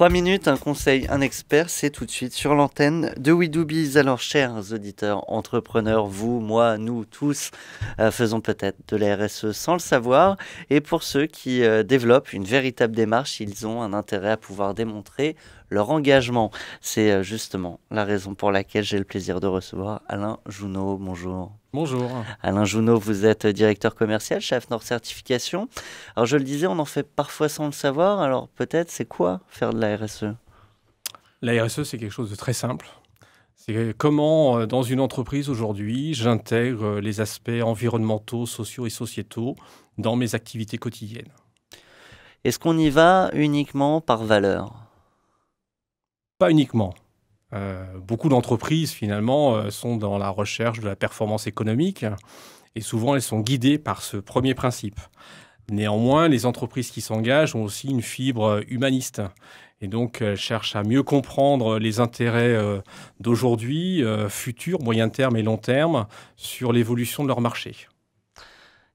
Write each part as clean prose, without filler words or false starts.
3 minutes, un conseil, un expert, c'est tout de suite sur l'antenne de We Do Biz. Alors, chers auditeurs, entrepreneurs, vous, moi, nous tous, faisons peut-être de la RSE sans le savoir. Et pour ceux qui développent une véritable démarche, ils ont un intérêt à pouvoir démontrer leur engagement. C'est justement la raison pour laquelle j'ai le plaisir de recevoir Alain Jounot. Bonjour. Bonjour. Alain Jounot, vous êtes directeur commercial chez AFNOR Certification. Alors je le disais, on en fait parfois sans le savoir. Alors peut-être, c'est quoi faire de la RSE? La RSE, c'est quelque chose de très simple. C'est comment, dans une entreprise aujourd'hui, j'intègre les aspects environnementaux, sociaux et sociétaux dans mes activités quotidiennes. Est-ce qu'on y va uniquement par valeur? Pas uniquement. Beaucoup d'entreprises, finalement, sont dans la recherche de la performance économique et souvent, elles sont guidées par ce premier principe. Néanmoins, les entreprises qui s'engagent ont aussi une fibre humaniste. Et donc, elles cherchent à mieux comprendre les intérêts d'aujourd'hui, futurs, moyen terme et long terme, sur l'évolution de leur marché.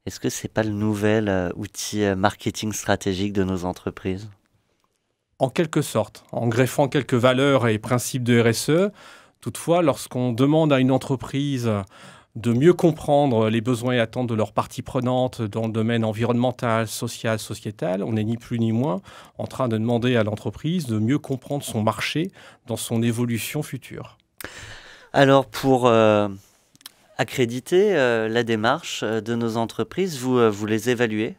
Est-ce que c'est pas le nouvel outil marketing stratégique de nos entreprises? En quelque sorte, en greffant quelques valeurs et principes de RSE. Toutefois, lorsqu'on demande à une entreprise de mieux comprendre les besoins et attentes de leurs parties prenantes dans le domaine environnemental, social, sociétal, on n'est ni plus ni moins en train de demander à l'entreprise de mieux comprendre son marché dans son évolution future. Alors pour accréditer la démarche de nos entreprises, vous les évaluez?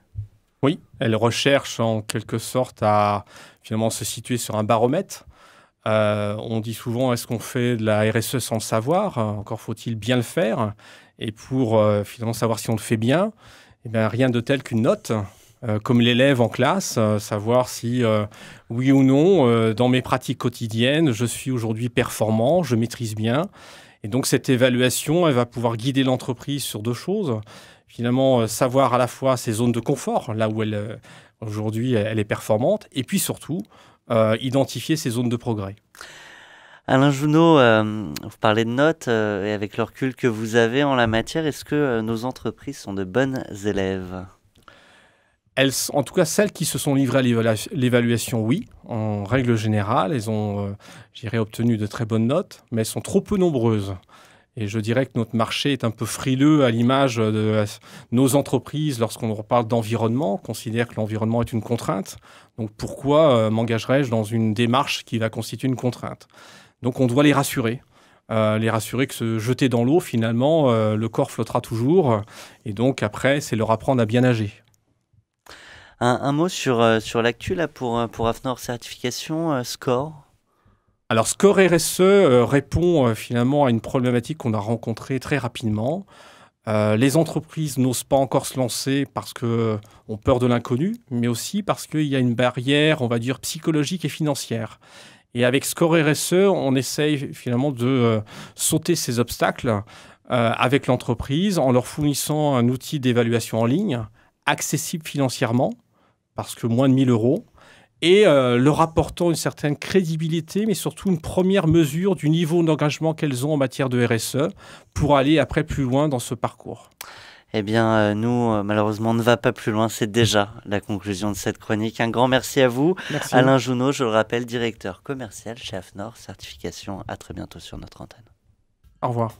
Oui, elles recherchent en quelque sorte à finalement se situer sur un baromètre. On dit souvent, est-ce qu'on fait de la RSE sans le savoir? Encore faut-il bien le faire. Et pour finalement savoir si on le fait bien, eh bien, rien de tel qu'une note, comme l'élève en classe, savoir si oui ou non, dans mes pratiques quotidiennes, je suis aujourd'hui performant, je maîtrise bien. Et donc cette évaluation, elle va pouvoir guider l'entreprise sur deux choses. Finalement, savoir à la fois ses zones de confort, là où aujourd'hui elle est performante, et puis surtout, identifier ses zones de progrès. Alain Jounot, vous parlez de notes et avec le recul que vous avez en la matière, est-ce que nos entreprises sont de bonnes élèves? En tout cas, celles qui se sont livrées à l'évaluation, oui. En règle générale, elles ont, je dirais, obtenu de très bonnes notes, mais elles sont trop peu nombreuses. Et je dirais que notre marché est un peu frileux à l'image de nos entreprises lorsqu'on parle d'environnement, considère que l'environnement est une contrainte. Donc pourquoi m'engagerais-je dans une démarche qui va constituer une contrainte? Donc on doit les rassurer que se jeter dans l'eau, finalement, le corps flottera toujours. Et donc après, c'est leur apprendre à bien nager. Un mot sur l'actu là pour AFNOR Certification, Score. Alors, Score RSE répond finalement à une problématique qu'on a rencontrée très rapidement. Les entreprises n'osent pas encore se lancer parce qu'ont peur de l'inconnu, mais aussi parce qu'il y a une barrière, on va dire, psychologique et financière. Et avec Score RSE, on essaye finalement de sauter ces obstacles avec l'entreprise en leur fournissant un outil d'évaluation en ligne, accessible financièrement, parce que moins de 1 000 euros, et leur apportant une certaine crédibilité, mais surtout une première mesure du niveau d'engagement qu'elles ont en matière de RSE pour aller après plus loin dans ce parcours. Eh bien, nous, malheureusement, on ne va pas plus loin. C'est déjà la conclusion de cette chronique. Un grand merci à vous. Merci. Alain Jounot, je le rappelle, directeur commercial chez AFNOR Certification. À très bientôt sur notre antenne. Au revoir.